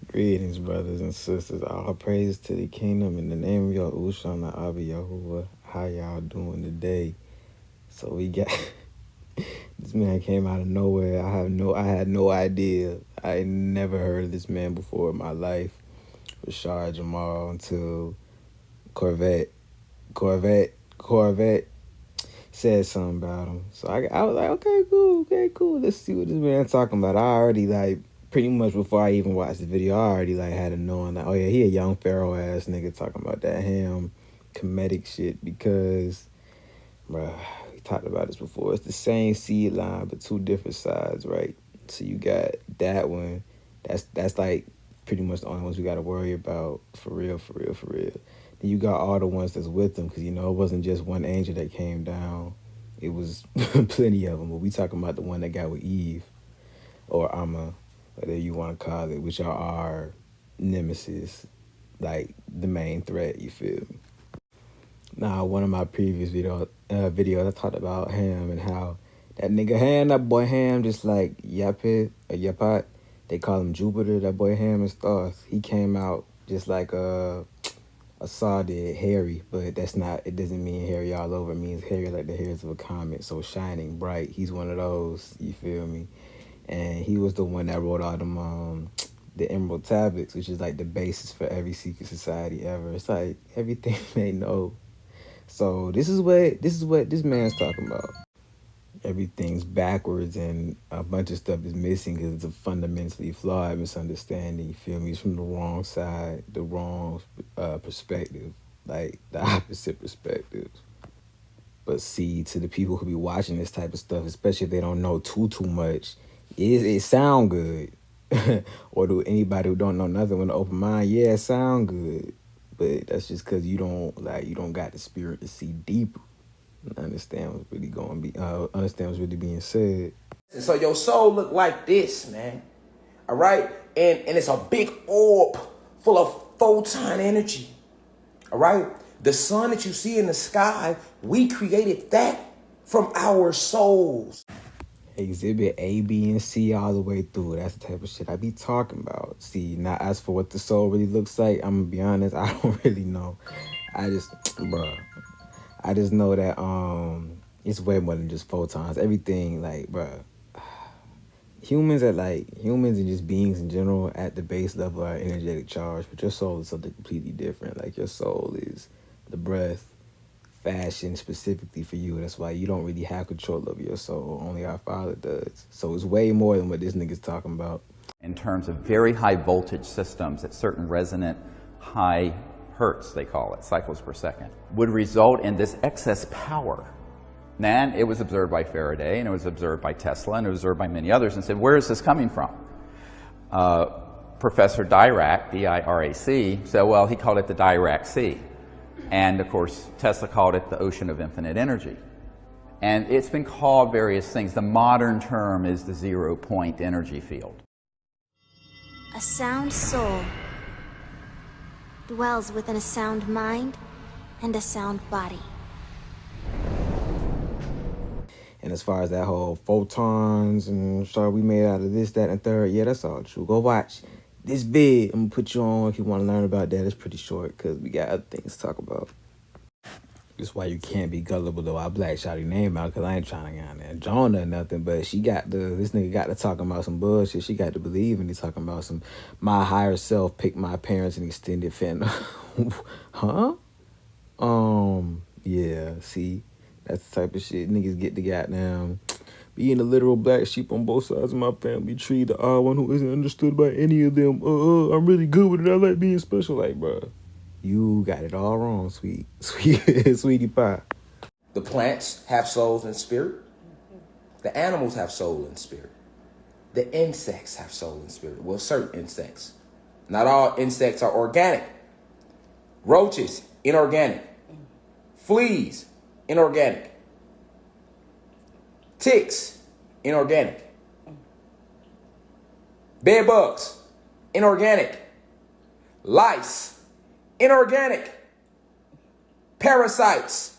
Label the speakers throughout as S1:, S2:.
S1: Greetings, brothers and sisters. All praise to the kingdom in the name of Yahushua and Abi Yahuwah. How y'all doing today? So we got this man came out of nowhere. I had no idea. I never heard of this man before in my life. Rashad Jamal until Corvette said something about him. So I was like, okay, cool. Let's see what this man's talking about. I already pretty much before I even watched the video, I already had a knowing that, oh yeah, he a young pharaoh ass nigga talking about that ham comedic shit because, bruh, we talked about this before. It's the same seed line but two different sides, right? So you got that one. That's like pretty much the only ones we got to worry about for real. Then you got all the ones that's with them because, it wasn't just one angel that came down. It was plenty of them. But we talking about the one that got with Eve or Amma, whatever you want to call it, which are our nemesis, like the main threat, you feel me? Now, one of my previous videos, I talked about Ham and how that nigga Ham, that boy Ham, just like Yapet or Yapat, they call him Jupiter, that boy Ham and stars. He came out just like a saw did, hairy, but it doesn't mean hairy all over. It means hairy like the hairs of a comet, so shining, bright. He's one of those, you feel me? And he was the one that wrote all them, the Emerald Tablets, which is like the basis for every secret society ever. It's like everything they know. So this is what this man's talking about. Everything's backwards and a bunch of stuff is missing because it's a fundamentally flawed misunderstanding. You feel me? It's from the wrong side, the wrong perspective, like the opposite perspective. But see, to the people who be watching this type of stuff, especially if they don't know too much, it sound good. Or to anybody who don't know nothing with an open mind, yeah, it sound good. But that's just because you don't got the spirit to see deeper. Understand what's really being said.
S2: So your soul look like this, man. All right? And it's a big orb full of photon energy. All right? The sun that you see in the sky, we created that from our souls.
S1: Exhibit A, B, and C all the way through. That's the type of shit I be talking about. See, now as for what the soul really looks like, I'm gonna be honest, I don't really know. I just know that it's way more than just photons. Everything, humans and just beings in general at the base level are energetic charge, but your soul is something completely different. Like your soul is the breath fashioned specifically for you. That's why you don't really have control of your soul. Only our Father does. So it's way more than what this nigga's talking about.
S3: In terms of very high voltage systems at certain resonant high hertz, they call it, cycles per second, would result in this excess power. And it was observed by Faraday, and it was observed by Tesla, and it was observed by many others, and said, where is this coming from? Professor Dirac, D-I-R-A-C, said, well, he called it the Dirac Sea. And of course, Tesla called it the ocean of infinite energy. And it's been called various things. The modern term is the zero-point energy field.
S4: A sound soul dwells within a sound mind and a sound body.
S1: And as far as that whole photons and so we made out of this, that, and third, yeah, that's all true. Go watch this vid. I'm gonna put you on if you want to learn about that. It's pretty short because we got other things to talk about. That's why you can't be gullible though. I black shot her name out because I ain't trying to get on there Jonah or nothing. But this nigga got to talking about some bullshit. She got to believe and he's talking about some my higher self picked my parents and extended family. Huh? Yeah, see, that's the type of shit niggas get to goddamn being a literal black sheep on both sides of my family tree, the odd one who isn't understood by any of them. I'm really good with it. I like being special. Like, bruh, you got it all wrong, sweetie pie.
S2: The plants have souls and spirit. The animals have soul and spirit. The insects have soul and spirit. Well, certain insects. Not all insects are organic. Roaches, inorganic. Fleas, inorganic. Ticks, inorganic. Bedbugs, inorganic. Lice, inorganic. Parasites,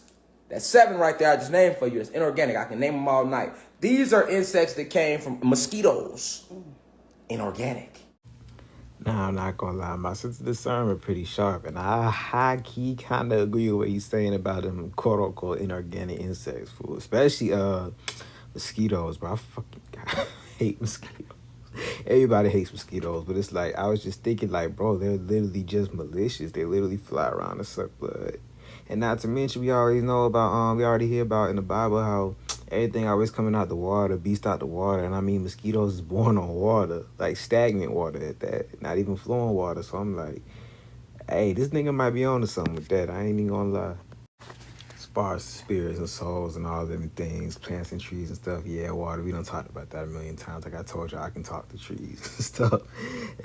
S2: that's 7 right there I just named for you. It's inorganic. I can name them all night. These are insects that came from mosquitoes. Inorganic.
S1: Nah, I'm not gonna lie. My sense of discernment pretty sharp, and I high key kind of agree with what he's saying about them quote unquote inorganic insects, fool. Especially mosquitoes, bro. I fucking hate mosquitoes. Everybody hates mosquitoes, but it's like I was just thinking, like, bro, they're literally just malicious. They literally fly around and suck blood. And not to mention, we already know about we already hear about in the Bible how everything always coming out the water, beast out the water, and I mean mosquitoes is born on water, like stagnant water at that, not even flowing water. So I'm like, hey, this nigga might be on to something with that. I ain't even gonna lie. As far as spirits and souls and all them things, plants and trees and stuff, yeah, water. We done talked about that a million times. Like I told you, I can talk to trees and stuff.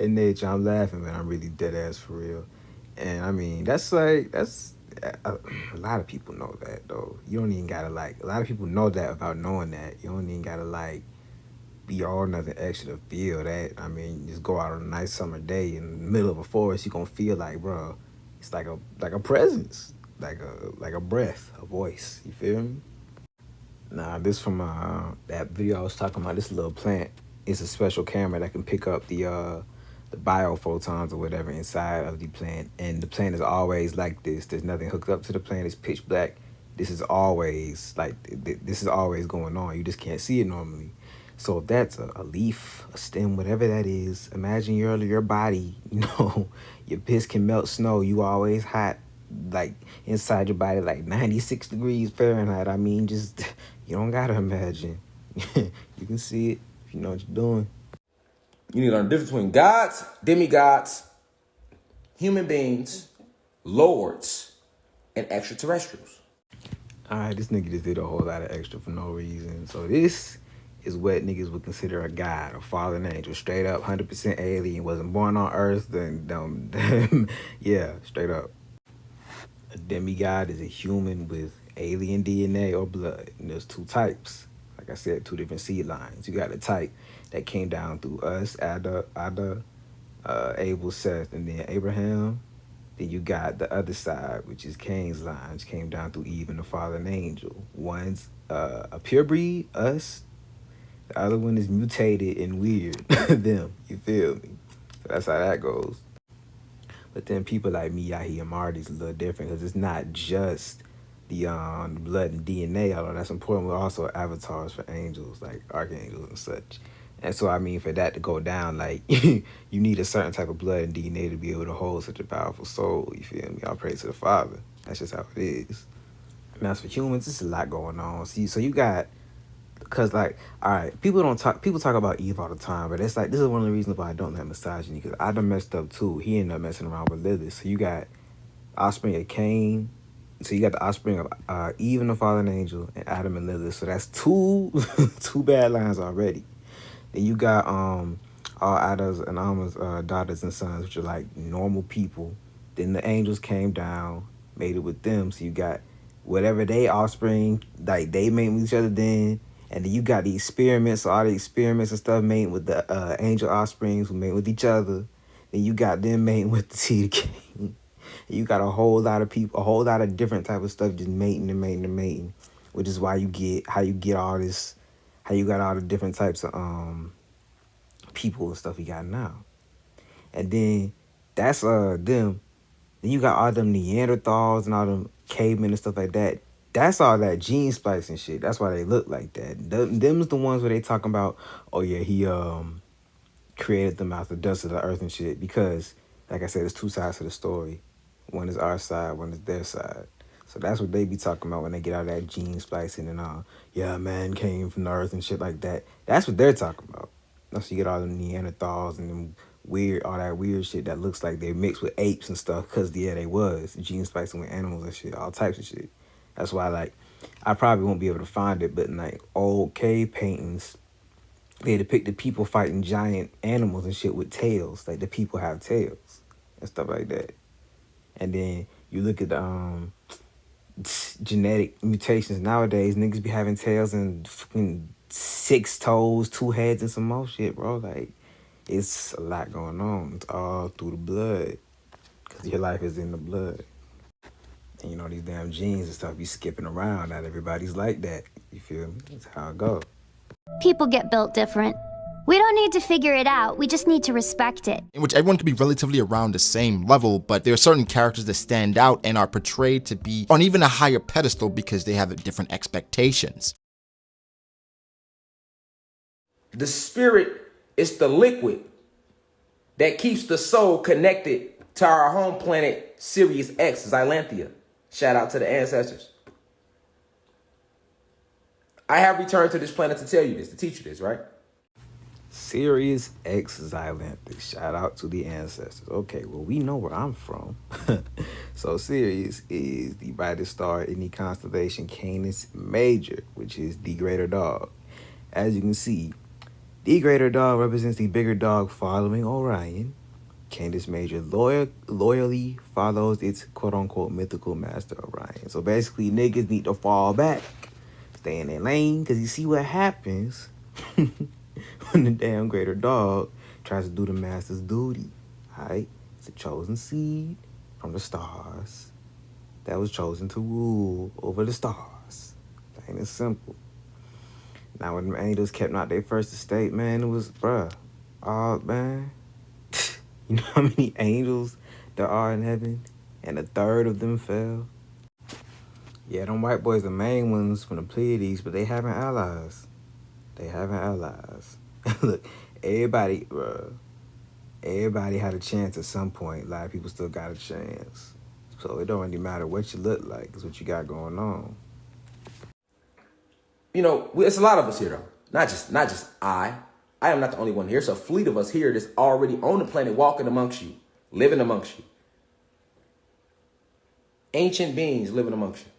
S1: In nature, I'm laughing, man. I'm really dead ass for real. And I mean, that's a lot of people know that though. You don't even gotta like. A lot of people know that without knowing that. You don't even gotta like be all nothing extra to feel that. I mean, just go out on a nice summer day in the middle of a forest, you gonna feel like, bro, it's like a presence, like a breath, a voice. You feel me? Nah, this from that video I was talking about. This little plant is a special camera that can pick up the biophotons or whatever inside of the plant, and the plant is always like this. There's nothing hooked up to the plant. It's pitch black. This is always like this is always going on. You just can't see it normally. So if that's a leaf, a stem, whatever that is, imagine your body. You know, your piss can melt snow. You always hot, like inside your body, like 96 degrees Fahrenheit. I mean, just you don't gotta imagine. You can see it if you know what you're doing.
S2: You need to learn the difference between gods, demigods, human beings, lords, and extraterrestrials.
S1: All right, this nigga just did a whole lot of extra for no reason. So this is what niggas would consider a god, a fallen angel, straight up, 100% alien, wasn't born on Earth. Then, yeah, straight up. A demigod is a human with alien DNA or blood, and there's two types. Like I said, two different seed lines. You got a type that came down through us, Abel, Seth, and then Abraham. Then you got the other side, which is Cain's line, which came down through Eve and the fallen angel. One's a pure breed, us. The other one is mutated and weird, them. You feel me? So that's how that goes. But then people like me out here, Marty's a little different because it's not just the blood and DNA, although that's important. We're also avatars for angels, like archangels and such. And so, I mean, for that to go down, like, you need a certain type of blood and DNA to be able to hold such a powerful soul. You feel me? All praise to the Father. That's just how it is. And as for humans, there's a lot going on. See, so you got, because, like, all right, people talk about Eve all the time, but it's like, this is one of the reasons why I don't like misogyny, because I done messed up too. He ended up messing around with Lilith. So you got offspring of Cain. So you got the offspring of Eve and the fallen angel, and Adam and Lilith. So that's two bad lines already. Then you got all Adam's and Alma's daughters and sons, which are like normal people. Then the angels came down, made it with them. So you got whatever they offspring, like they made with each other then. And then you got the experiments, so all the experiments and stuff made with the angel offsprings who made with each other. Then you got them mating with the seed of Cain. You got a whole lot of people, a whole lot of different type of stuff just mating and mating and mating, which is why you get how you get all this, how you got all the different types of people and stuff you got now. And then that's them. Then you got all them Neanderthals and all them cavemen and stuff like that. That's all that gene splicing shit. That's why they look like that. Them's the ones where they talking about, oh yeah, he created them out the dust of the earth and shit. Because, like I said, there's two sides to the story. One is our side, one is their side. So that's what they be talking about when they get all that gene splicing and yeah, man came from the earth and shit like that. That's what they're talking about. That's you get all them Neanderthals and them all that weird shit that looks like they mixed with apes and stuff. Cause yeah, they was gene splicing with animals and shit, all types of shit. That's why like I probably won't be able to find it, but in like old cave paintings, they depicted people fighting giant animals and shit with tails. Like the people have tails and stuff like that. And then you look at the genetic mutations nowadays, niggas be having tails and fucking 6 toes, 2 heads, and some more shit, bro. Like, it's a lot going on. It's all through the blood. Because your life is in the blood. And you know, these damn genes and stuff be skipping around. Not everybody's like that. You feel me? That's how it goes.
S4: People get built different.
S5: We don't need to figure it out, we just need to respect it.
S6: In which everyone can be relatively around the same level, but there are certain characters that stand out and are portrayed to be on even a higher pedestal because they have different expectations.
S2: The spirit is the liquid that keeps the soul connected to our home planet, Sirius X, Xylanthia. Shout out to the ancestors. I have returned to this planet to tell you this, to teach you this, right?
S1: Sirius X Xylanthia. Shout out to the ancestors. Okay, well, we know where I'm from. So Sirius is the brightest star in the constellation Canis Major, which is the greater dog. As you can see, the greater dog represents the bigger dog following Orion. Canis Major loyally follows its quote-unquote mythical master Orion. So basically, niggas need to fall back, stay in their lane, because you see what happens when the damn greater dog tries to do the master's duty. Alright? It's a chosen seed from the stars that was chosen to rule over the stars. Ain't it simple? Now, when the angels kept not their first estate, man, it was, man. You know how many angels there are in heaven? And a third of them fell. Yeah, them white boys the main ones from the Pleiades, but they having allies. They having allies. Look, everybody had a chance at some point. A lot of people still got a chance. So it don't really matter what you look like. It's what you got going on.
S2: You know, it's a lot of us here, though. Not just I. I am not the only one here. It's a fleet of us here that's already on the planet, walking amongst you, living amongst you. Ancient beings living amongst you.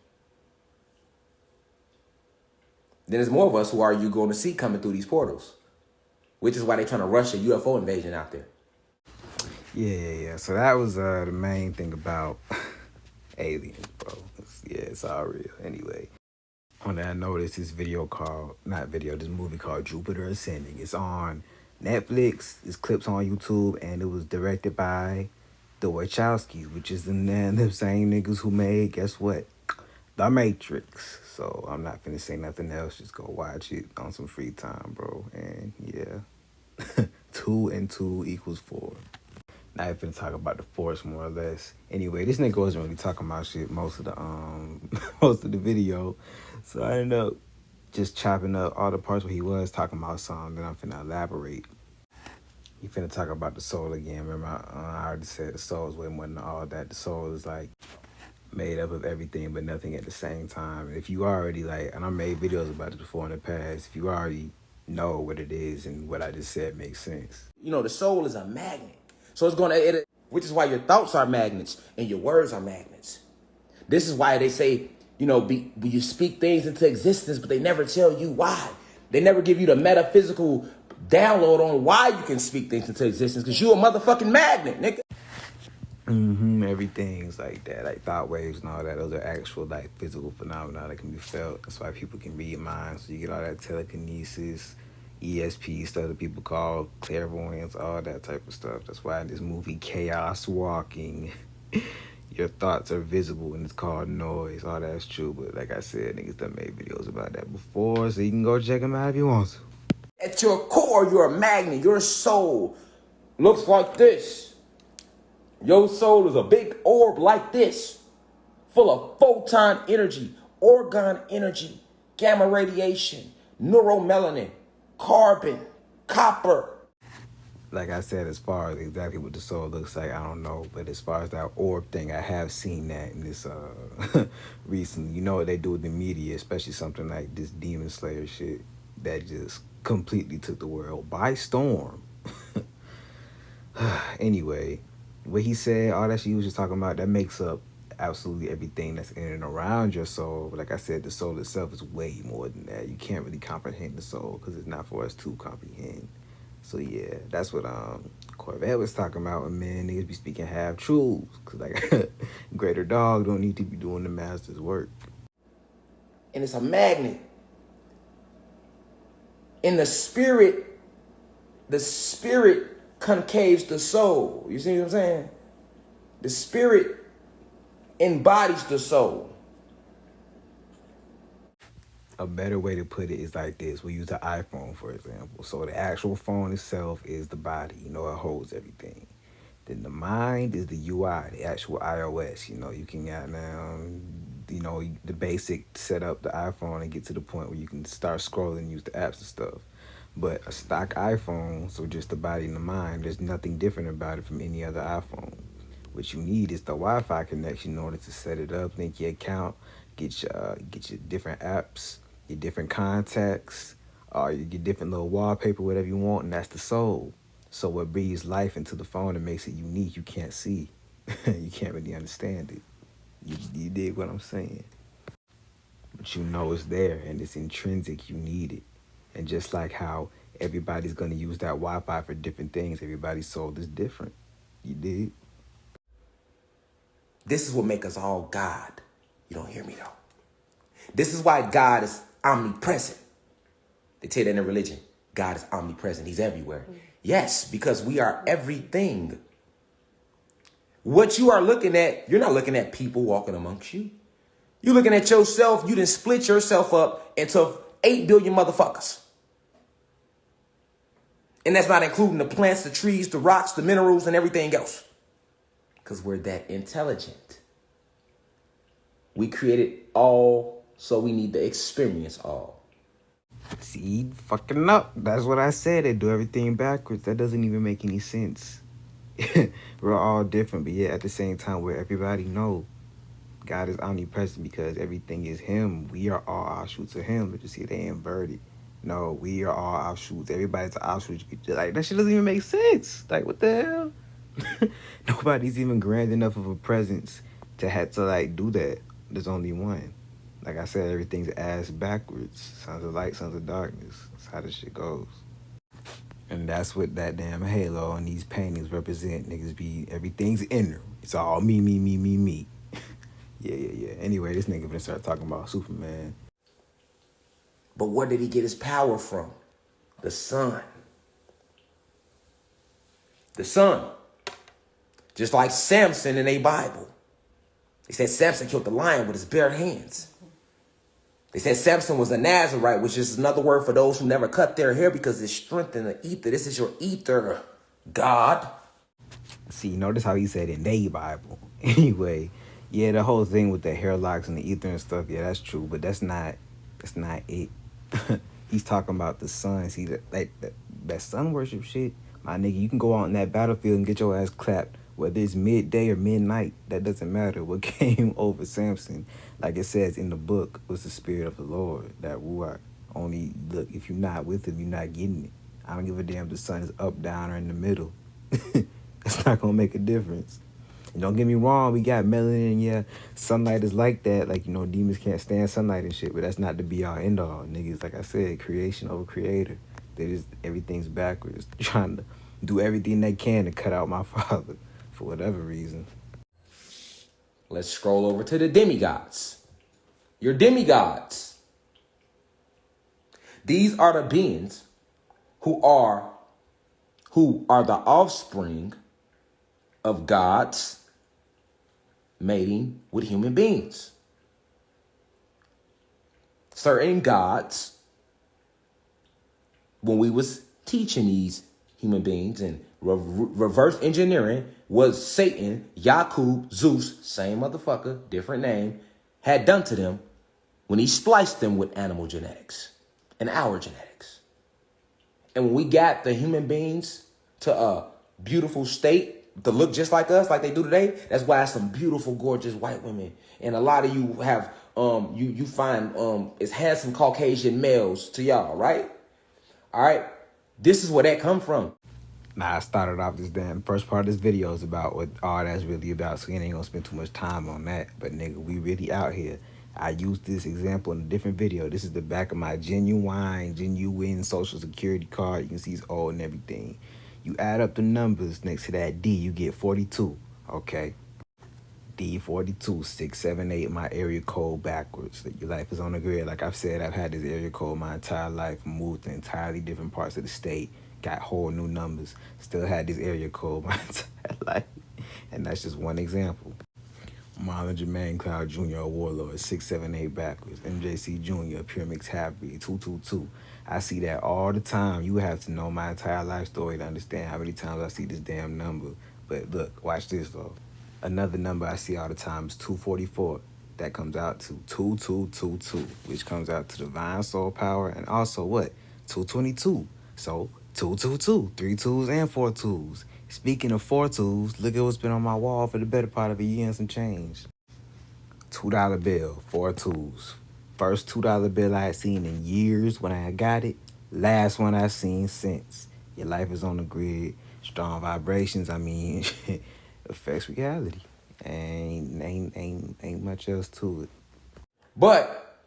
S2: Then there's more of us who are you going to see coming through these portals, which is why they're trying to rush a UFO invasion out there.
S1: Yeah. So that was the main thing about aliens, bro. It's all real. Anyway. On that, I noticed this this movie called Jupiter Ascending. It's on Netflix, it's clips on YouTube, and it was directed by the Wachowskis, which is the same niggas who made, guess what? The Matrix. So I'm not finna say nothing else, just go watch it on some free time, bro. And yeah, 2 and 2 equals 4. Now I'm finna talk about the Force more or less. Anyway, this nigga wasn't really talking about shit most of the video. So I ended up just chopping up all the parts where he was talking about something. Then I'm finna elaborate. He finna talk about the soul again. Remember, I already said the soul is way more than all that. The soul is like made up of everything but nothing at the same time. And if you already and I made videos about it before in the past, if you already know what it is and what I just said makes sense.
S2: You know, the soul is a magnet. So it's which is why your thoughts are magnets and your words are magnets. This is why they say, you know, you speak things into existence, but they never tell you why. They never give you the metaphysical download on why you can speak things into existence, because you a motherfucking magnet, nigga.
S1: Everything's like that, like thought waves and all that. Those are actual physical phenomena that can be felt. That's why people can read minds. So you get all that telekinesis, ESP stuff that people call clairvoyance, all that type of stuff. That's why in this movie, Chaos Walking, your thoughts are visible and it's called noise. All that's true, but like I said, niggas done made videos about that before, so you can go check them out if you want to.
S2: At your core, you're a magnet. Your soul looks like this. Your soul is a big orb like this, full of photon energy, orgone energy, gamma radiation, neuromelanin, carbon, copper.
S1: Like I said, as far as exactly what the soul looks like, I don't know. But as far as that orb thing, I have seen that in this recently. You know what they do with the media, especially something like this Demon Slayer shit that just completely took the world by storm. Anyway, what he said, all that shit he was just talking about, that makes up absolutely everything that's in and around your soul. But like I said, the soul itself is way more than that. You can't really comprehend the soul because it's not for us to comprehend. So yeah, that's what Corvette was talking about. And man, niggas be speaking half truths, cause greater dog don't need to be doing the master's work.
S2: And it's a magnet. In the spirit concaves the soul. You see what I'm saying? The spirit embodies the soul.
S1: A better way to put it is like this. We use the iPhone, for example. So the actual phone itself is the body. You know, it holds everything. Then the mind is the UI, the actual iOS. You know, you can get now, you know, the basic setup, the iPhone, and get to the point where you can start scrolling and use the apps and stuff. But a stock iPhone, so just the body and the mind, there's nothing different about it from any other iPhone. What you need is the Wi-Fi connection in order to set it up, link your account, get your different apps, your different contacts, you get different little wallpaper, whatever you want, and that's the soul. So what breathes life into the phone and makes it unique, you can't see. You can't really understand it. You dig what I'm saying? But you know it's there and it's intrinsic, you need it. And just like how everybody's going to use that Wi-Fi for different things, everybody's soul is different. You dig?
S2: This is what makes us all God. You don't hear me though. This is why God is omnipresent. They tell that in religion. God is omnipresent. He's everywhere. Yes, because we are everything. What you are looking at, you're not looking at people walking amongst you. You're looking at yourself. You done split yourself up into 8 billion motherfuckers. And that's not including the plants, the trees, the rocks, the minerals, and everything else. Because we're that intelligent. We created all, so we need to experience all.
S1: See, fucking up. That's what I said. They do everything backwards. That doesn't even make any sense. We're all different, but yet at the same time, where everybody know God is omnipresent because everything is Him. We are all offshoots of Him. But you see, they inverted. No, we are all offshoots. Everybody's an offshoot. Like, that shit doesn't even make sense. Like, what the hell? Nobody's even grand enough of a presence to have to, like, do that. There's only one. Like I said, everything's ass backwards. Sons of light, sons of darkness. That's how this shit goes. And that's what that damn halo and these paintings represent. Niggas be, everything's inner. It's all me, me, me, me, me. Yeah. Anyway, this nigga gonna start talking about Superman.
S2: But where did he get his power from? The sun. The sun. Just like Samson in a Bible. They said Samson killed the lion with his bare hands. They said Samson was a Nazarite, which is another word for those who never cut their hair because it's strength in the ether. This is your ether, God.
S1: See, notice how he said in their Bible. Anyway, yeah, the whole thing with the hair locks and the ether and stuff, yeah, that's true, but that's not it. He's talking about the sun. See, that sun worship shit, my nigga, you can go out in that battlefield and get your ass clapped. Whether it's midday or midnight, that doesn't matter. What came over Samson, like it says in the book, was the spirit of the Lord, that ruach. Only, look, if you're not with him, you're not getting it. I don't give a damn if the sun is up, down, or in the middle. That's not going to make a difference. And don't get me wrong, we got melanin, and yeah, sunlight is like that. Like, you know, demons can't stand sunlight and shit, but that's not the be-all, end-all. Niggas, like I said, creation over creator. They just, everything's backwards. Trying to do everything they can to cut out my father. For whatever reason.
S2: Let's scroll over to the demigods. Your demigods. These are the beings who are the offspring of gods mating with human beings. Certain gods, when we was teaching these human beings and reverse engineering, was Satan, Yakub, Zeus, same motherfucker, different name, had done to them when he spliced them with animal genetics and our genetics. And when we got the human beings to a beautiful state to look just like us, like they do today, that's why some beautiful, gorgeous white women. And a lot of you have, you find is handsome Caucasian males to y'all, right? All right. This is where that come from.
S1: Nah, I started off this damn first part of this video is about what all that's really about, so we ain't gonna spend too much time on that. But nigga, we really out here. I used this example in a different video. This is the back of my genuine social security card. You can see it's old and everything. You add up the numbers next to that D, you get 42. Okay. D42 678, my area code backwards. Your life is on the grid. Like I've said, I've had this area code my entire life, moved to entirely different parts of the state, got whole new numbers, still had this area code my entire life. And that's just one example. Marlon Jermaine Cloud Jr., Warlord, 678 backwards. MJC Jr., Pure Mix Happy, 222. I see that all the time. You have to know my entire life story to understand how many times I see this damn number. But look, watch this though. Another number I see all the time is 244. That comes out to 2222, which comes out to divine soul power, and also what? 222. So 222, 3 twos and 4 twos. Speaking of 4 twos, look at what's been on my wall for the better part of a year and some change. $2 bill, 4 twos. First $2 bill I had seen in years when I got it. Last one I seen since. Your life is on the grid. Strong vibrations, I mean, affects reality. Ain't much else to it.
S2: But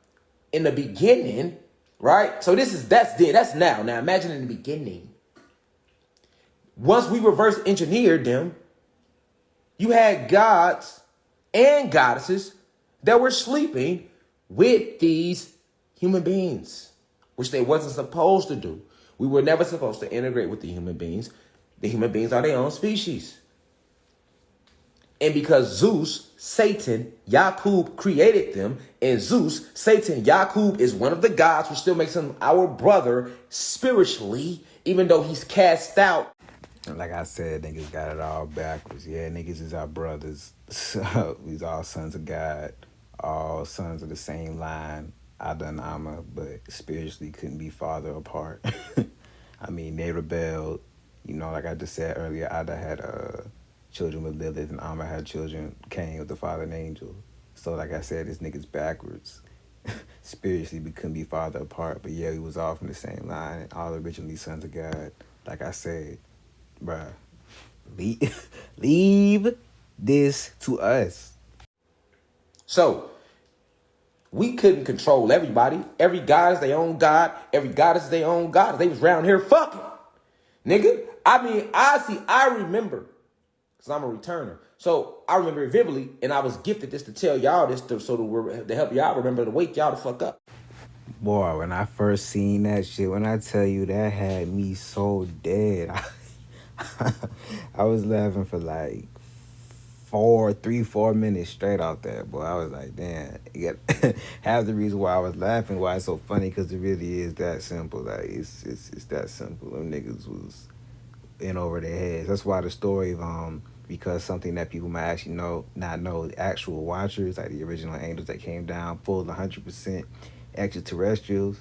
S2: in the beginning, right? So that's now. Now imagine in the beginning. Once we reverse engineered them, you had gods and goddesses that were sleeping with these human beings, which they wasn't supposed to do. We were never supposed to integrate with the human beings. The human beings are their own species. And because Zeus, Satan, Yakub created them, and Zeus, Satan, Yakub is one of the gods, which still makes him our brother spiritually, even though he's cast out.
S1: Like I said, niggas got it all backwards. Yeah, niggas is our brothers. So we's all sons of God, all sons of the same line, Adam and Amma, but spiritually couldn't be farther apart. I mean, they rebelled. You know, like I just said earlier, Ada had children with Lilith, and Amma had children, Cain with the fallen angel. So like I said, this nigga's backwards. Spiritually, we couldn't be farther apart. But yeah, we was all from the same line, and all originally sons of God. Like I said, bruh, leave this to us.
S2: So we couldn't control everybody. Every god is their own god. Every goddess is their own god. They was round here fucking. Nigga, I mean, I remember, because I'm a returner. So I remember it vividly, and I was gifted this to tell y'all this to help y'all remember to wake y'all the fuck up.
S1: Boy, when I first seen that shit, when I tell you that had me so dead, I was laughing for like 4 minutes straight out there, boy. I was like, damn. Half the reason why I was laughing, why it's so funny, because it really is that simple. Like, it's that simple. Them niggas was in over their heads. That's why the story of because something that people might actually not know, the actual watchers, like the original angels that came down, full 100% extraterrestrials.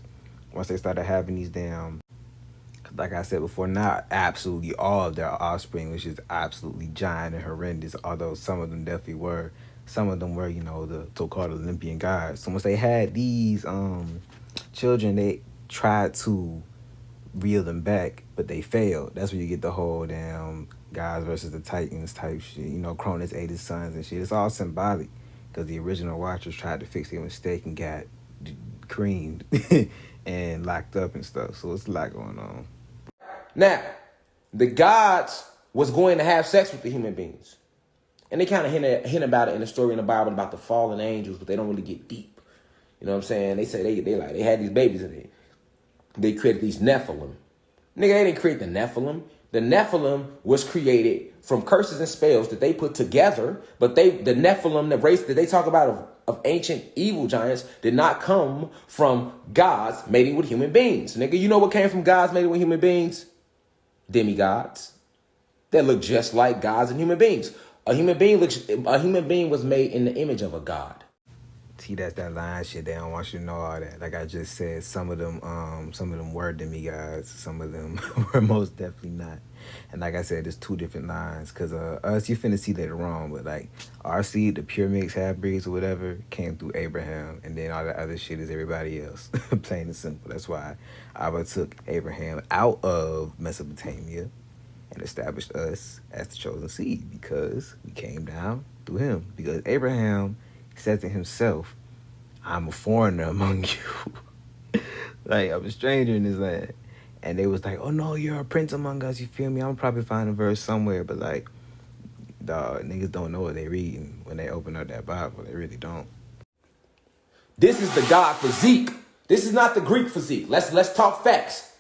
S1: Once they started having these damn, like I said before, not absolutely all of their offspring was just absolutely giant and horrendous, although some of them definitely were. Some of them were, the so-called Olympian gods. So once they had these children, they tried to reel them back, but they failed. That's where you get the whole damn gods versus the Titans type shit. Cronus ate his sons and shit. It's all symbolic, because the original watchers tried to fix their mistake and got creamed and locked up and stuff. So it's a lot going on.
S2: Now, the gods was going to have sex with the human beings. And they kind of hint about it in the story in the Bible about the fallen angels, but they don't really get deep. You know what I'm saying? They say they had these babies and they created these Nephilim. Nigga, they didn't create the Nephilim. The Nephilim was created from curses and spells that they put together, but the Nephilim, the race that they talk about of ancient evil giants, did not come from gods mating with human beings. Nigga, you know what came from gods mating with human beings? Demigods. That look just like gods and human beings. A human being was made in the image of a god.
S1: See, that's that line shit. They don't want you to know all that. Like I just said, some of them were demigods. Some of them were most definitely not. And like I said, there's two different lines. Cause us, you finna see later on, but like our seed, the pure mix half-breeds or whatever, came through Abraham, and then all the other shit is everybody else. Plain and simple. That's why Abba took Abraham out of Mesopotamia and established us as the chosen seed, because we came down through him. Because Abraham said to himself, I'm a foreigner among you. Like, I'm a stranger in this land. And they was like, oh no, you're a prince among us, you feel me? I'm probably find a verse somewhere, but like, dog, niggas don't know what they reading when they open up that Bible. They really don't.
S2: This is the God physique. This is not the Greek physique. Let's talk facts.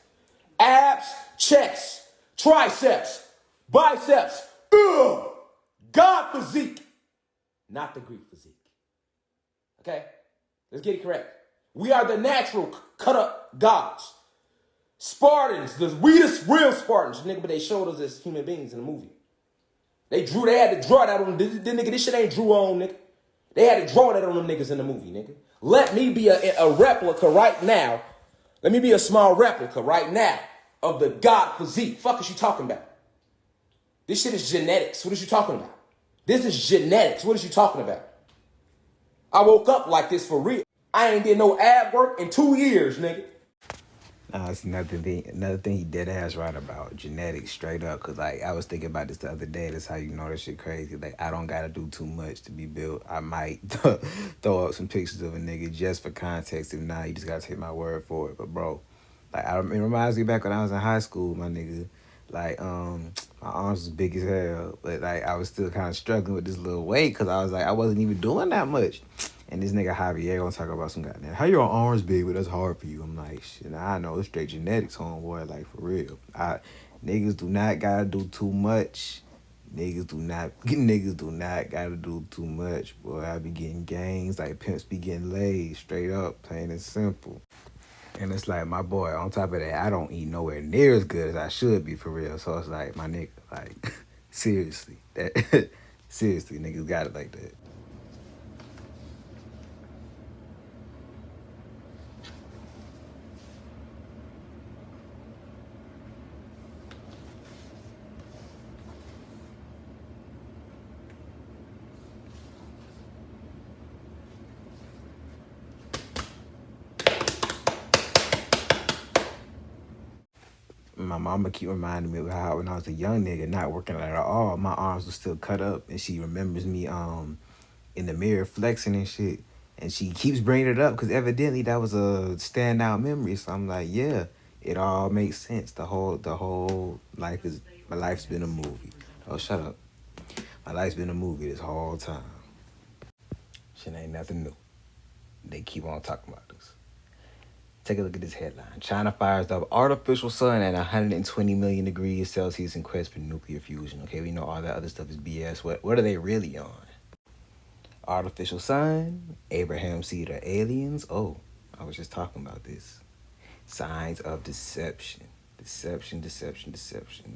S2: Abs, chest, triceps, biceps. God physique. not the Greek physique. Okay? Let's get it correct. We are the natural cut-up gods. Spartans, we the real Spartans, nigga, but they showed us as human beings in the movie. They had to draw that on, this shit ain't drew on, nigga. They had to draw that on them niggas in the movie, nigga. Let me be a replica right now. Let me be a small replica right now of the god physique. Fuck is you talking about? This shit is genetics. What is you talking about? This is genetics. What is you talking about? I woke up like this for real. I ain't did no ab work in 2 years, nigga.
S1: It's another thing he dead ass right about genetics, straight up. Cause like I was thinking about this the other day. That's how you know this shit crazy. Like I don't gotta do too much to be built. I might throw up some pictures of a nigga just for context. If not, you just gotta take my word for it. But bro, like it reminds me back when I was in high school, my nigga. Like my arms was big as hell, but like I was still kind of struggling with this little weight because I was like I wasn't even doing that much. And this nigga Javier gonna talk about some goddamn how your arms big, but that's hard for you. I'm like, shit, I know it's straight genetics, homeboy. Like for real, niggas do not gotta do too much. Niggas do not gotta do too much. Boy, I be getting gangs like pimps be getting laid, straight up, plain and simple. And it's like, my boy, on top of that, I don't eat nowhere near as good as I should be, for real. So it's like, my nigga, like, seriously. Seriously, niggas got it like that. My mama keep reminding me of how when I was a young nigga, not working at all, my arms were still cut up, and she remembers me in the mirror flexing and shit, and she keeps bringing it up because evidently that was a standout memory. So I'm like, yeah, it all makes sense. The whole life is my life's been a movie. Oh, shut up. My life's been a movie this whole time. Shit ain't nothing new. They keep on talking about this. Take a look at this headline. China fires up artificial sun at 120 million degrees Celsius in quest for nuclear fusion. Okay, we know all that other stuff is BS. What are they really on? Artificial sun? Abraham seed or aliens? Oh, I was just talking about this. Signs of deception. Deception.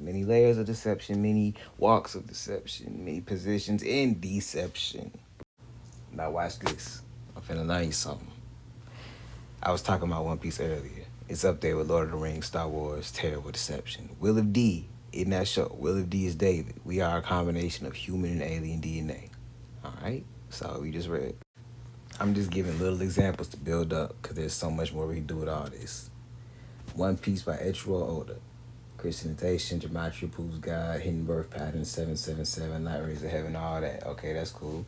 S1: Many layers of deception, many walks of deception, many positions in deception. Now watch this. I'm finna learn you something. I was talking about One Piece earlier. It's up there with Lord of the Rings, Star Wars, Terrible Deception. Will of D, in that show, Will of D is David. We are a combination of human and alien DNA. All right? So we just read. I'm just giving little examples to build up because there's so much more we can do with all this. One Piece by Eiichiro Oda. Christianization, Gematria proves God, hidden birth patterns, 777, light rays of heaven, all that. Okay, that's cool.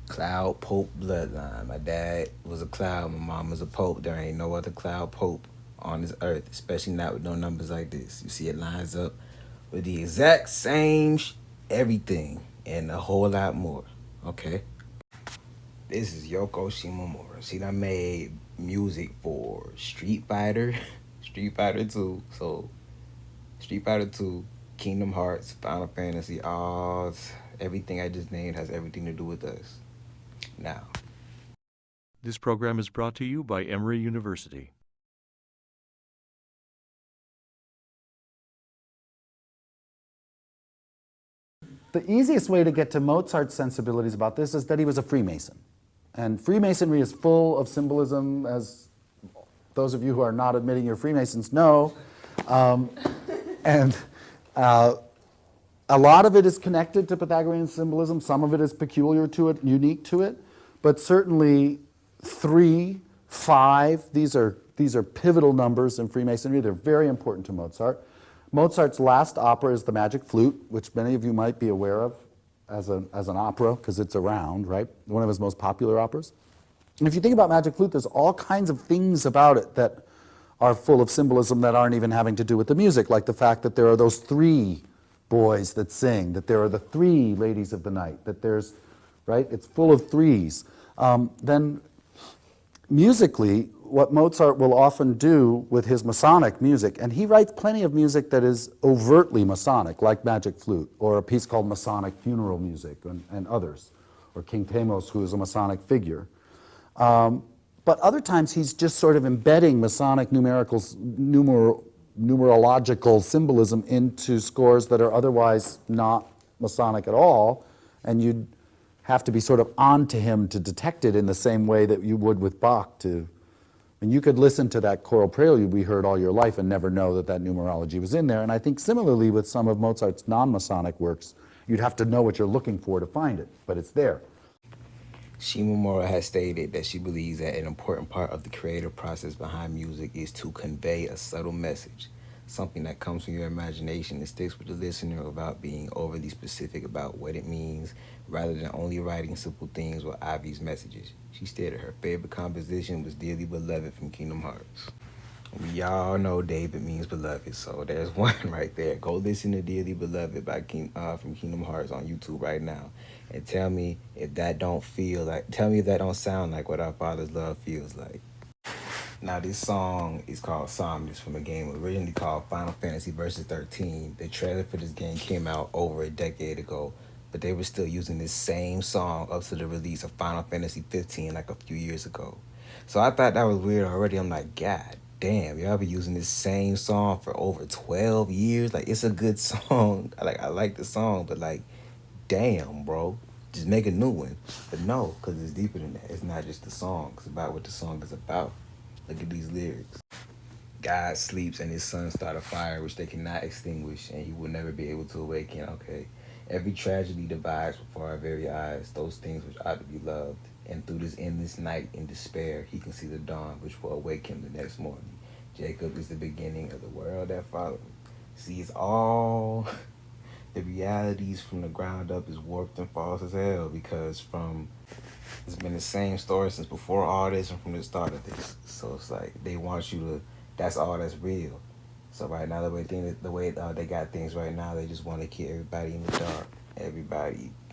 S1: Cloud Pope bloodline. My dad was a cloud, my mom was a pope. There ain't no other cloud pope on this earth, especially not with no numbers like this. You see, it lines up with the exact same everything and a whole lot more. Okay? This is Yoko Shimomura. She done made music for Street Fighter, Street Fighter 2, so Street Fighter 2, Kingdom Hearts, Final Fantasy, all everything I just named has everything to do with us. Now.
S7: This program is brought to you by Emory University.
S8: The easiest way to get to Mozart's sensibilities about this is that he was a Freemason. And Freemasonry is full of symbolism, as those of you who are not admitting you're Freemasons know. A lot of it is connected to Pythagorean symbolism. Some of it is peculiar to it, unique to it. But certainly 3, 5, these are pivotal numbers in Freemasonry. They're very important to Mozart. Mozart's last opera is the Magic Flute, which many of you might be aware of as an opera, because it's around, right? One of his most popular operas. And if you think about Magic Flute, there's all kinds of things about it that are full of symbolism that aren't even having to do with the music, like the fact that there are those 3 boys that sing, that there are the 3 ladies of the night, that there's, right? It's full of 3s. Then musically, what Mozart will often do with his Masonic music, and he writes plenty of music that is overtly Masonic, like Magic Flute, or a piece called Masonic Funeral Music, and others, or King Thamos, who is a Masonic figure. But other times he's just sort of embedding Masonic numerological symbolism into scores that are otherwise not Masonic at all, and you'd have to be sort of onto him to detect it in the same way that you would with Bach. And you could listen to that choral prelude we heard all your life and never know that that numerology was in there. And I think similarly with some of Mozart's non-Masonic works, you'd have to know what you're looking for to find it, but it's there.
S1: Shimomura has stated that she believes that an important part of the creative process behind music is to convey a subtle message, something that comes from your imagination and sticks with the listener without being overly specific about what it means, rather than only writing simple things with obvious messages. She stated her favorite composition was Dearly Beloved from Kingdom Hearts. We all know David means beloved, so there's one right there. Go listen to Dearly Beloved by from Kingdom Hearts on YouTube right now, and tell me if that don't sound like what our Father's love feels like. Now this song is called Somnus from a game originally called Final Fantasy Versus 13. The trailer for this game came out over a decade ago, but they were still using this same song up to the release of Final Fantasy 15 like a few years ago. So I thought that was weird already. I'm like, God damn, y'all been using this same song for over 12 years. Like, it's a good song. I like the song, but like, damn, bro, just make a new one. But no, because it's deeper than that. It's not just the song. It's about what the song is about. Look at these lyrics. God sleeps and his sons start a fire which they cannot extinguish, and he will never be able to awaken. Okay. Every tragedy divides before our very eyes those things which ought to be loved. And through this endless night in despair, he can see the dawn which will awake him the next morning. Jacob is the beginning of the world that followed. See, it's all the realities from the ground up is warped and false as hell, because it's been the same story since before all this and from the start of this. So it's like they want you to, that's all that's real. So right now, the way they got things right now, they just want to keep everybody in the dark.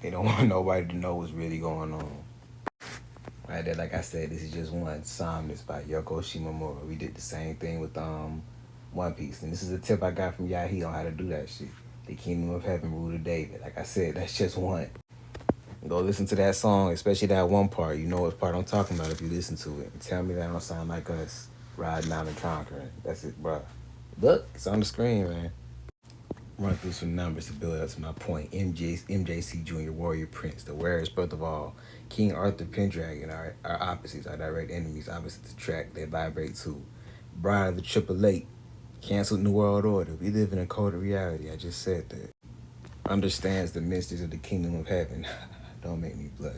S1: They don't want nobody to know what's really going on. Right there, like I said, this is just one, Somnus by Yoko Shimomura. We did the same thing with One Piece. And this is a tip I got from Yahi on how to do that shit. The Kingdom of Heaven, Rule of David. Like I said, that's just one. Go listen to that song, especially that one part. You know what part I'm talking about if you listen to it. And tell me that don't sound like us riding down and conquering. That's it, bro. Look, it's on the screen, man. Run through some numbers to build up to my point. MJC Jr., Warrior Prince, the rarest birth of all. King Arthur, Pendragon, our opposites, our direct enemies, opposites attract, they vibrate too. Bride of the Triple Eight, canceled New World Order. We live in a coded reality, I just said that. Understands the mysteries of the Kingdom of Heaven. Don't make me blush.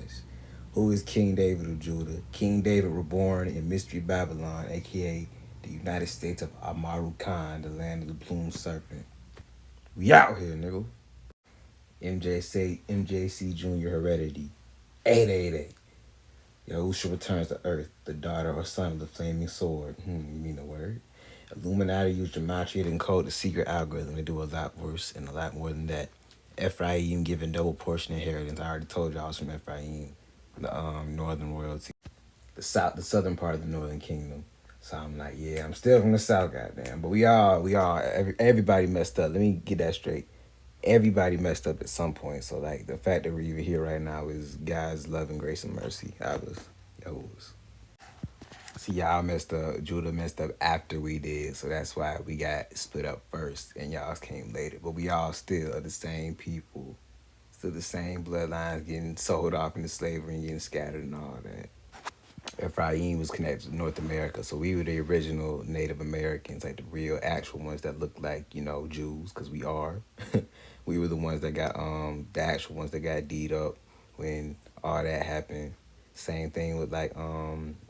S1: Who is King David of Judah? King David reborn in Mystery Babylon, a.k.a. the United States of Amaru Khan, the land of the plumed serpent. We out here, nigga. MJC Jr. Heredity. 888. Yahusha returns to Earth, the daughter or son of the flaming sword. You mean the word? Illuminati use gematria to encode the secret algorithm. They do a lot worse and a lot more than that. Ephraim given double portion inheritance. I already told you I was from Ephraim, the northern royalty. The southern part of the northern kingdom. So I'm like, yeah, I'm still from the south, goddamn. But everybody messed up. Let me get that straight. Everybody messed up at some point. So like the fact that we're even here right now is God's love and grace and mercy. See, y'all messed up. Judah messed up after we did. So that's why we got split up first and y'all came later. But we all still are the same people. Still the same bloodlines getting sold off into slavery and getting scattered and all that. Ephraim was connected to North America, so we were the original Native Americans, like the real actual ones that looked like, Jews, because we are. We were the ones that got, the actual ones that got deed up when all that happened. Same thing with like,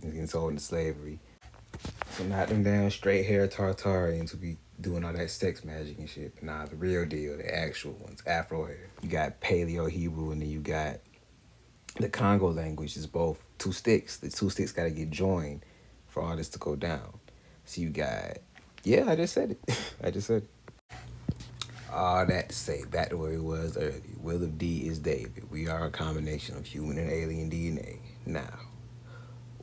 S1: getting sold into slavery. So not them damn straight hair Tartarians who be doing all that sex magic and shit. But nah, the real deal, the actual ones, Afro hair. You got Paleo Hebrew, and then you got the Congo language is both two sticks. The two sticks got to get joined for all this to go down. So you got, I just said it. All that to say, back to where it was earlier. Will of D is David. We are a combination of human and alien DNA. Now,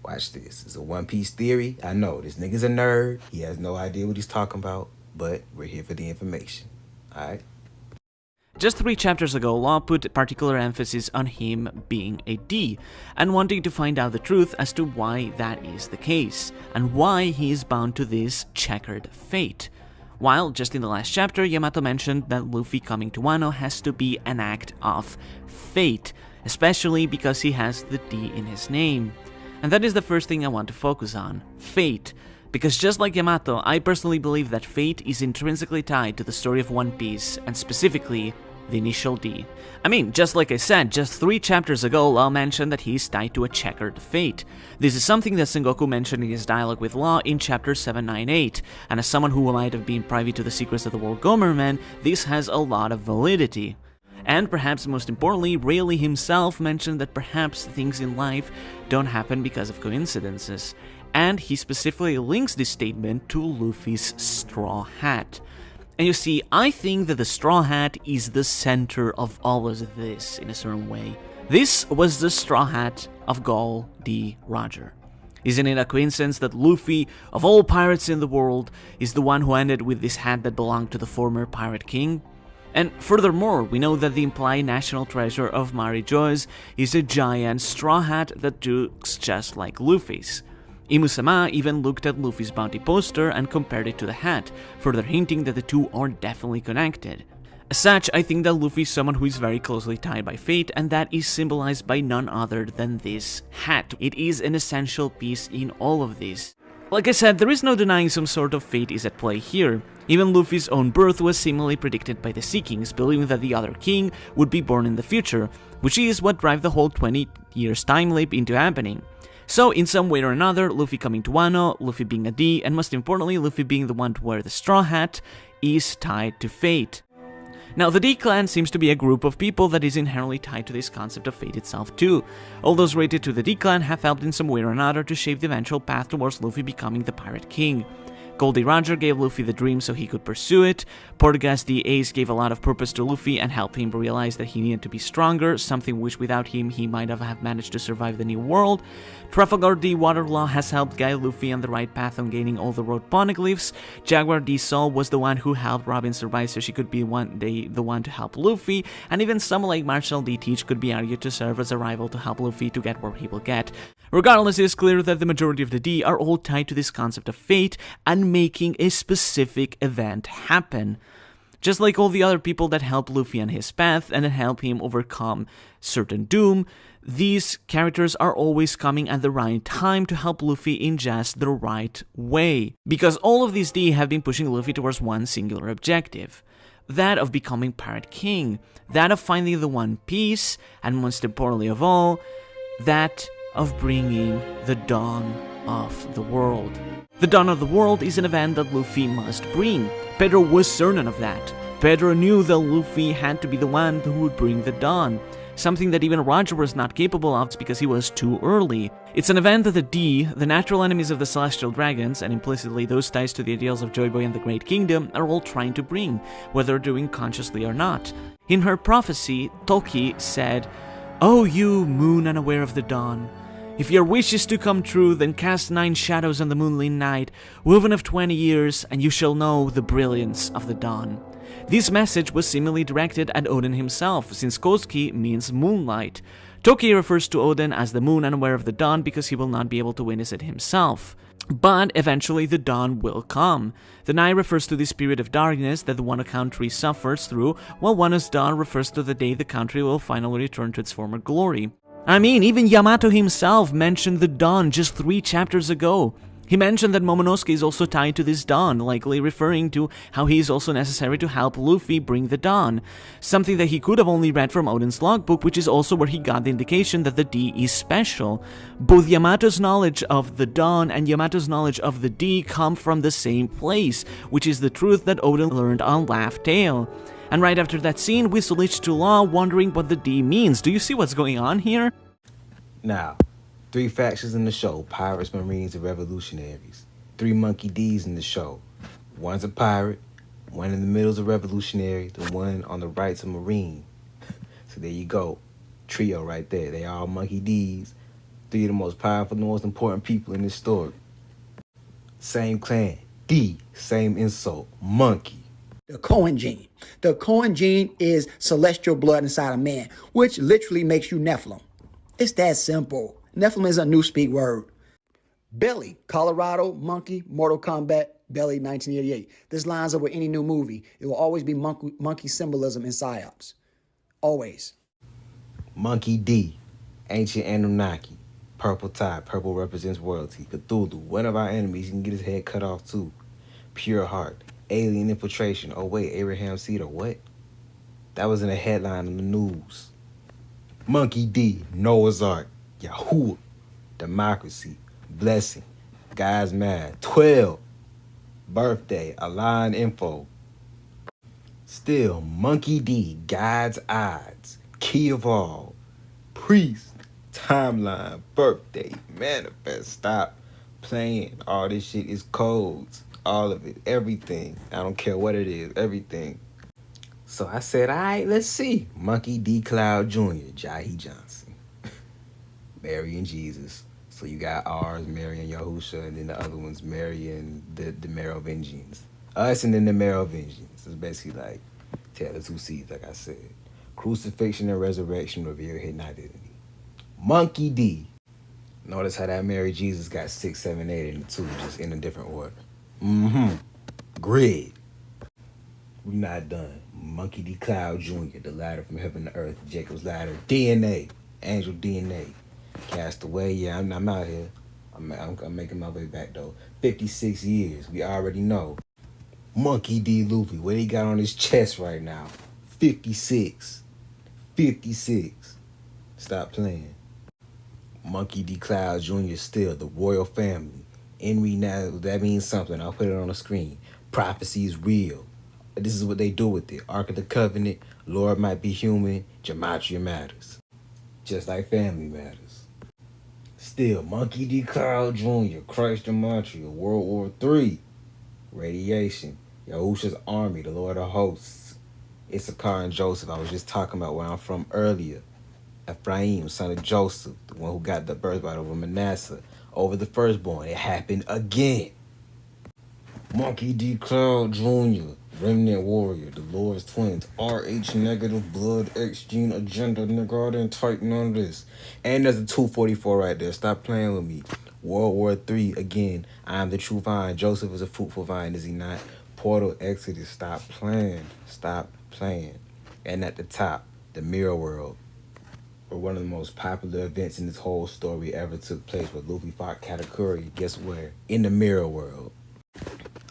S1: watch this. It's a One Piece theory. I know, this nigga's a nerd. He has no idea what he's talking about. But we're here for the information. All right?
S9: Just 3 chapters ago, Law put particular emphasis on him being a D, and wanting to find out the truth as to why that is the case, and why he is bound to this checkered fate. While, just in the last chapter, Yamato mentioned that Luffy coming to Wano has to be an act of fate, especially because he has the D in his name. And that is the first thing I want to focus on, fate. Because just like Yamato, I personally believe that fate is intrinsically tied to the story of One Piece, and specifically, the initial D. I mean, just like I said, just 3 chapters ago, Law mentioned that he's tied to a checkered fate. This is something that Sengoku mentioned in his dialogue with Law in chapter 798, and as someone who might have been privy to the secrets of the World Gomerman, this has a lot of validity. And perhaps most importantly, Rayleigh himself mentioned that perhaps things in life don't happen because of coincidences. And he specifically links this statement to Luffy's straw hat. And you see, I think that the straw hat is the center of all of this in a certain way. This was the straw hat of Gol D. Roger. Isn't it a coincidence that Luffy, of all pirates in the world, is the one who ended with this hat that belonged to the former Pirate King? And furthermore, we know that the implied national treasure of Mary Joyce is a giant straw hat that looks just like Luffy's. Imusama even looked at Luffy's bounty poster and compared it to the hat, further hinting that the two are definitely connected. As such, I think that Luffy is someone who is very closely tied by fate, and that is symbolized by none other than this hat. It is an essential piece in all of this. Like I said, there is no denying some sort of fate is at play here. Even Luffy's own birth was seemingly predicted by the Sea Kings, believing that the other king would be born in the future, which is what drive the whole 20 years time leap into happening. So, in some way or another, Luffy coming to Wano, Luffy being a D, and most importantly, Luffy being the one to wear the straw hat, is tied to fate. Now, the D clan seems to be a group of people that is inherently tied to this concept of fate itself too. All those related to the D clan have helped in some way or another to shape the eventual path towards Luffy becoming the Pirate King. Goldie Roger gave Luffy the dream so he could pursue it, Portgas the Ace gave a lot of purpose to Luffy and helped him realize that he needed to be stronger, something which without him he might have managed to survive the New World. Trafalgar D. Waterlaw has helped guide Luffy on the right path on gaining all the road poneglyphs. Jaguar D. Sol was the one who helped Robin survive so she could be one day the one to help Luffy, and even someone like Marshall D. Teach could be argued to serve as a rival to help Luffy to get where he will get. Regardless, it is clear that the majority of the D are all tied to this concept of fate and making a specific event happen. Just like all the other people that help Luffy on his path and that help him overcome certain doom, these characters are always coming at the right time to help Luffy in just the right way. Because all of these D have been pushing Luffy towards one singular objective. That of becoming Pirate King. That of finding the One Piece, and most importantly of all, that of bringing the dawn of the world. The dawn of the world is an event that Luffy must bring. Pedro was certain of that. Pedro knew that Luffy had to be the one who would bring the dawn. Something that even Roger was not capable of because he was too early. It's an event that the D, the natural enemies of the Celestial Dragons, and implicitly those ties to the ideals of Joy Boy and the Great Kingdom, are all trying to bring, whether doing consciously or not. In her prophecy, Toki said, "O you, moon unaware of the dawn, if your wish is to come true, then cast 9 shadows on the moonlit night, woven of 20 years, and you shall know the brilliance of the dawn." This message was seemingly directed at Odin himself, since Kosuke means moonlight. Toki refers to Odin as the moon unaware of the dawn because he will not be able to witness it himself. But eventually the dawn will come. The night refers to this period of darkness that the Wano country suffers through, while Wano's dawn refers to the day the country will finally return to its former glory. I mean, even Yamato himself mentioned the dawn just 3 chapters ago. He mentioned that Momonosuke is also tied to this dawn, likely referring to how he is also necessary to help Luffy bring the dawn, something that he could have only read from Odin's logbook, which is also where he got the indication that the D is special. Both Yamato's knowledge of the dawn and Yamato's knowledge of the D come from the same place, which is the truth that Odin learned on Laugh Tale. And right after that scene, we switch to Law wondering what the D means. Do you see what's going on here?
S1: Now, 3 factions in the show: pirates, marines, and revolutionaries. 3 monkey D's in the show. One's a pirate, one in the middle is a revolutionary, the one on the right's a marine. So there you go. Trio right there. They all monkey D's. 3 of the most powerful, the most important people in this story. Same clan. D. Same insult. Monkey.
S10: The Cohen gene. The Cohen gene is celestial blood inside a man, which literally makes you Nephilim. It's that simple. Nephilim is a newspeak word. Belly, Colorado, Monkey, Mortal Kombat, Belly, 1988. This lines up with any new movie. It will always be monkey symbolism in PsyOps. Always.
S1: Monkey D, ancient Anunnaki. Purple tie, purple represents royalty. Cthulhu, one of our enemies, he can get his head cut off too. Pure heart, alien infiltration. Oh wait, Abraham Cedar, what? That was in a headline in the news. Monkey D, Noah's Ark, Yahuwah, democracy, blessing, God's mad, 12, birthday, align info. Still, Monkey D, God's odds, key of all, priest, timeline, birthday, manifest, stop playing. All this shit is codes, all of it, everything. I don't care what it is, everything. So I said, all right, let's see. Monkey D. Cloud Jr., Jahi Johnson, Mary and Jesus. So you got ours, Mary and Yahusha, and then the other one's Mary and the Merovingians. Us and then the Merovingians. It's basically like Tale of Two Seeds, like I said. Crucifixion and resurrection reveal hidden identity. Monkey D. Notice how that Mary Jesus got 6, 7, 8 in the 2, just in a different order. Grid. We're not done. Monkey D. Cloud Jr., the ladder from heaven to earth, Jacob's ladder, DNA, angel DNA. Cast away, yeah, I'm out here. I'm making my way back though. 56 years, we already know. Monkey D. Luffy, what he got on his chest right now? 56. 56. Stop playing. Monkey D. Cloud Jr. still, the royal family. Envy now, that means something. I'll put it on the screen. Prophecy is real. This is what they do with it. Ark of the Covenant, Lord might be human, gematria matters. Just like family matters. Still, Monkey D. Cloud Jr., Christ gematria, World War III, radiation, Yahusha's army, the Lord of hosts. Issachar and Joseph, I was just talking about where I'm from earlier. Ephraim, son of Joseph, the one who got the birthright over Manasseh, over the firstborn. It happened again. Monkey D. Cloud Jr., Remnant Warrior, the Lord's Twins, RH negative blood, X gene agenda, nigga, I didn't type none of this. And there's a 244 right there. Stop playing with me. World War III, again, I am the true vine. Joseph is a fruitful vine, is he not? Portal Exodus, stop playing. Stop playing. And at the top, the Mirror World, where one of the most popular events in this whole story ever took place, where Luffy fought Katakuri, guess where? In the Mirror World.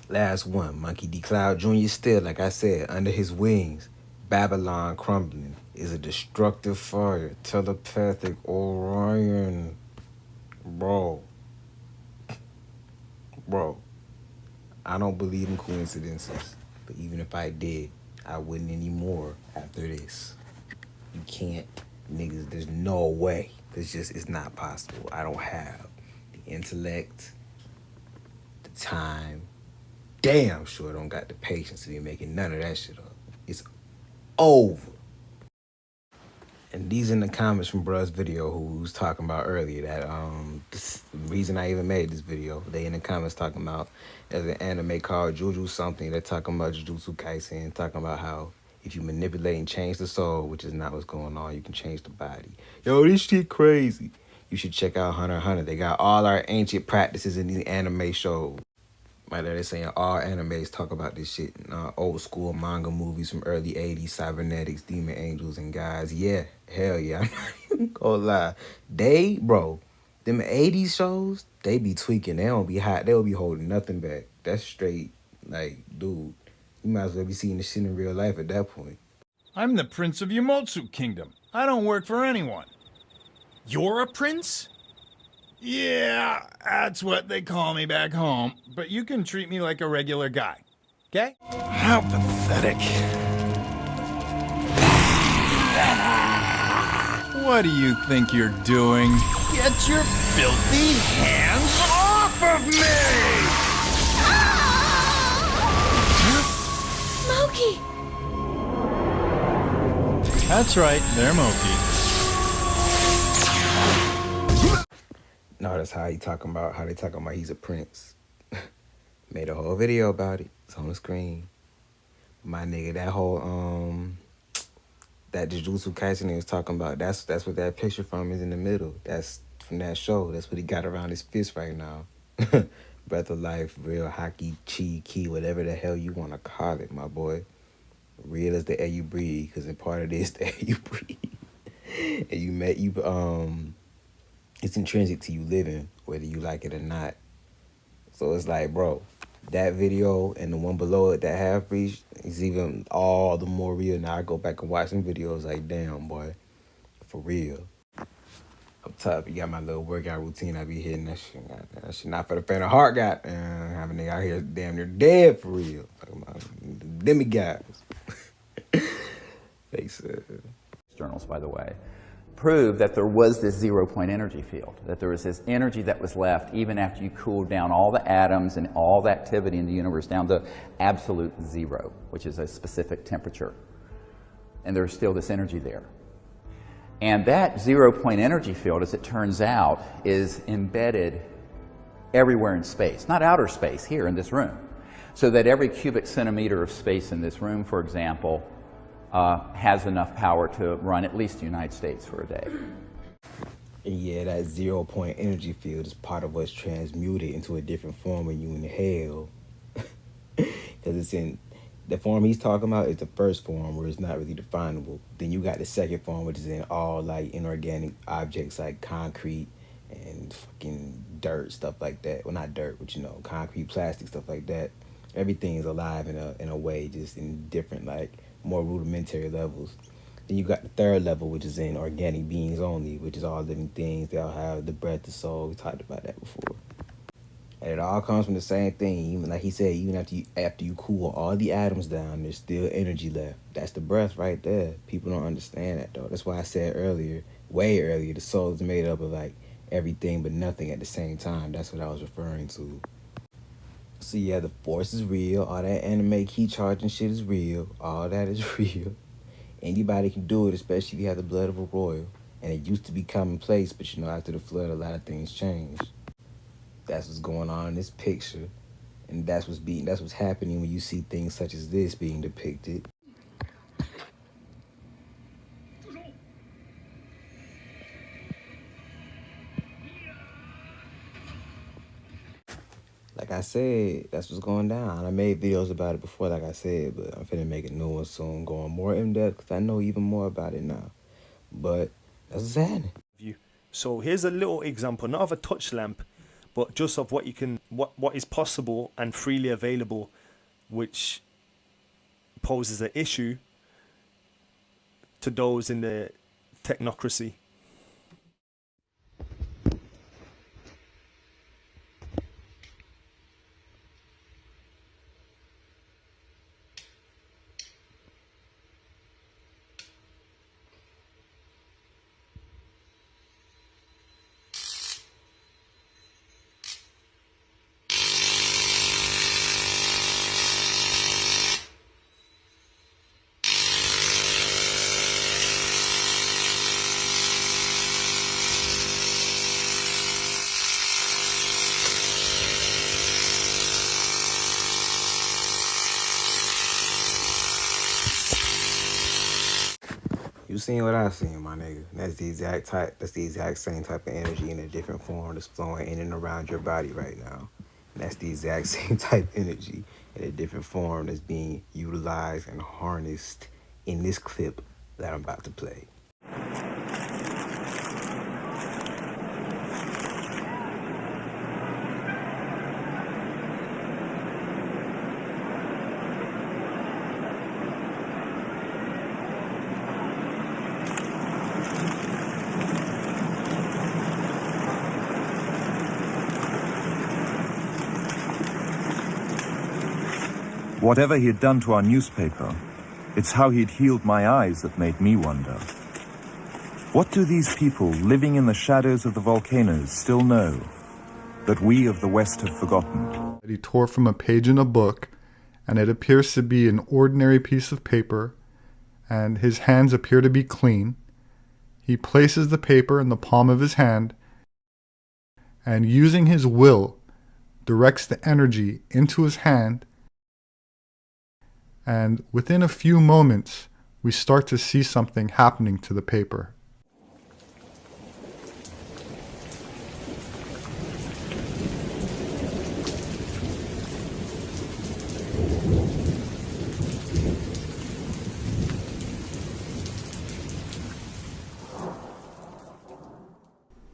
S1: Last one, Monkey D. Cloud Jr. still, like I said, under his wings. Babylon crumbling is a destructive fire. Telepathic Orion. Bro, I don't believe in coincidences. But even if I did, I wouldn't anymore after this. You can't, niggas, there's no way. It's not possible. I don't have the intellect, the time, damn sure don't got the patience to be making none of that shit up. It's over. And these in the comments from bruh's video who was talking about earlier that the reason I even made this video, they in the comments talking about there's an anime called Jujutsu something. They're talking about Jujutsu Kaisen, talking about how if you manipulate and change the soul, which is not what's going on, you can change the body. Yo, this shit crazy. You should check out Hunter x Hunter. They got all our ancient practices in these anime shows. Like they're saying all animes talk about this shit. Old school manga movies from early 80s, cybernetics, demon angels, and guys. Yeah, hell yeah. I'm not even gonna lie. Them 80s shows, they be tweaking. They don't be hot. They'll be holding nothing back. That's straight, like, dude, you might as well be seeing this shit in real life at that point.
S11: I'm the Prince of Yamotsu Kingdom. I don't work for anyone.
S12: You're a prince?
S11: Yeah, that's what they call me back home. But you can treat me like a regular guy, okay?
S12: How pathetic.
S11: What do you think you're doing?
S12: Get your filthy hands off of me!
S4: Moki!
S11: That's right, they're Moki.
S1: No, that's how they talking about he's a prince. Made a whole video about it. It's on the screen. My nigga, that whole that Jujutsu Kaisen he was talking about, that's what that picture from is in the middle. That's from that show. That's what he got around his fist right now. Breath of life, real hockey, chi, ki, whatever the hell you want to call it, my boy. Real as the air you breathe, because in part of this, the air you breathe. And it's intrinsic to you living, whether you like it or not. So it's like, bro, that video and the one below it, that half breach, is even all the more real. Now I go back and watch some videos like, damn, boy, for real. Up top, you got my little workout routine. I be hitting that shit. That shit not for the faint of heart, have a nigga out here damn near dead for real. Talking about demigods. Face it.
S3: Journals, by the way, prove that there was this 0-point energy field, that there was this energy that was left even after you cooled down all the atoms and all the activity in the universe down to absolute zero, which is a specific temperature. And there's still this energy there. And that 0-point energy field, as it turns out, is embedded everywhere in space, not outer space, here in this room. So that every cubic centimeter of space in this room, for example, has enough power to run at least the United States for a day.
S1: Yeah, that 0-point energy field is part of what's transmuted into a different form when you inhale. Because it's in the form he's talking about is the first form where it's not really definable. Then you got the second form, which is in all like inorganic objects like concrete and fucking dirt, stuff like that. Well, not dirt, but you know, concrete, plastic, stuff like that. Everything is alive in a way, just in different, like, more rudimentary levels. Then you got the third level, which is in organic beings only, which is all living things. They all have the breath, the soul. We talked about that before. And it all comes from the same thing. Even like he said, even after you cool all the atoms down, there's still energy left. That's the breath right there. People don't understand that though. That's why I said earlier, way earlier, the soul is made up of like everything but nothing at the same time. That's what I was referring to. So yeah, the force is real. All that anime key charging shit is real. All that is real. Anybody can do it, especially if you have the blood of a royal. And it used to be commonplace, but you know, after the flood, a lot of things changed. That's what's going on in this picture. And that's what's happening when you see things such as this being depicted. Like I said, that's what's going down. I made videos about it before, like I said, but I'm finna make a new one soon, going more in depth, because I know even more about it now. But that's what's happening.
S13: So here's a little example, not of a touch lamp, but just of what is possible and freely available, which poses an issue to those in the technocracy.
S1: You seen what I seen, my nigga. That's the exact same type of energy in a different form that's flowing in and around your body right now. And that's the exact same type of energy in a different form that's being utilized and harnessed in this clip that I'm about to play.
S14: Whatever he had done to our newspaper, it's how he'd healed my eyes that made me wonder. What do these people living in the shadows of the volcanoes still know that we of the West have forgotten?
S15: He tore from a page in a book, and it appears to be an ordinary piece of paper, and his hands appear to be clean. He places the paper in the palm of his hand, and using his will, directs the energy into his hand, and within a few moments, we start to see something happening to the paper.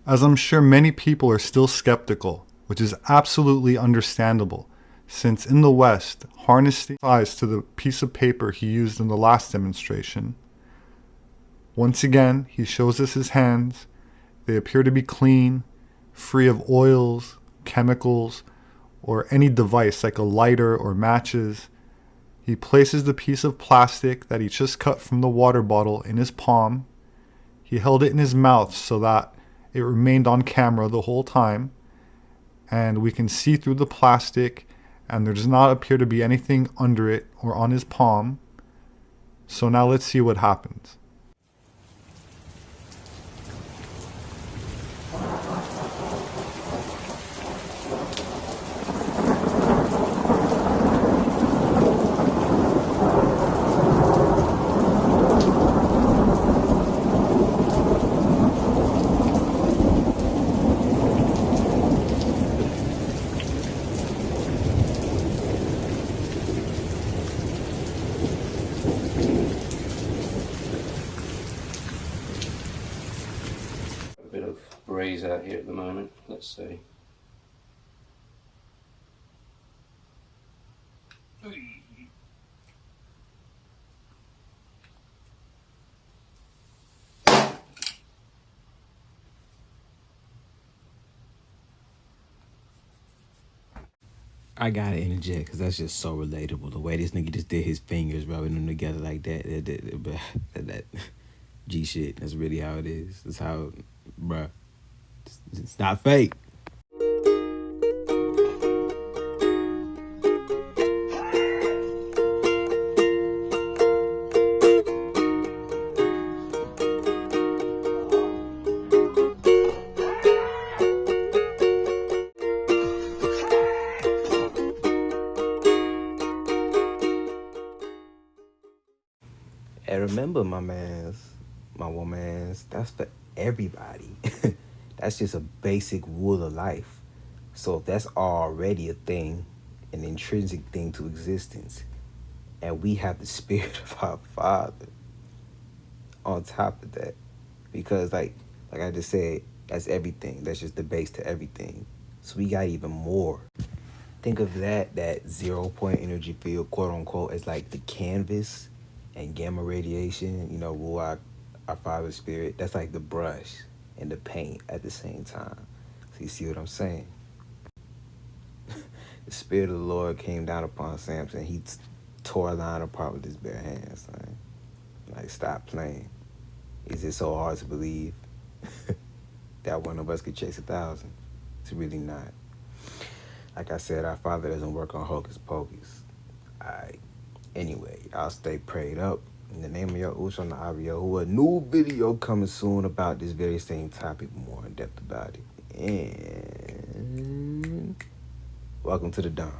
S15: As I'm sure many people are still skeptical, which is absolutely understandable, since in the West, harnessing size to the piece of paper he used in the last demonstration. Once again, he shows us his hands. They appear to be clean, free of oils, chemicals, or any device like a lighter or matches. He places the piece of plastic that he just cut from the water bottle in his palm. He held it in his mouth so that it remained on camera the whole time, and we can see through the plastic, and there does not appear to be anything under it or on his palm. So now let's see what happens.
S16: Breeze out here at the moment. Let's see.
S1: I gotta interject because that's just so relatable. The way this nigga just did his fingers, rubbing them together like that. That G shit. That's really how it is. That's how, bruh. It's not fake. And remember, my womans, that's for everybody. That's just a basic rule of life. So if that's already a thing, an intrinsic thing to existence, and we have the spirit of our Father on top of that, because like I just said, that's everything. That's just the base to everything. So we got even more. Think of that 0-point energy field, quote unquote, as like the canvas, and gamma radiation, Ruach, our Father's spirit, that's like the brush and the paint at the same time. So you see what I'm saying? The Spirit of the Lord came down upon Samson. He tore a line apart with his bare hands. Like, stop playing. Is it so hard to believe that one of us could chase 1,000? It's really not. Like I said, our Father doesn't work on hocus pocus. Alright. Anyway, I'll stay prayed up. In the name of Yahushua and Yahuwah, a new video coming soon about this very same topic, more in depth about it. And welcome to the Dawn.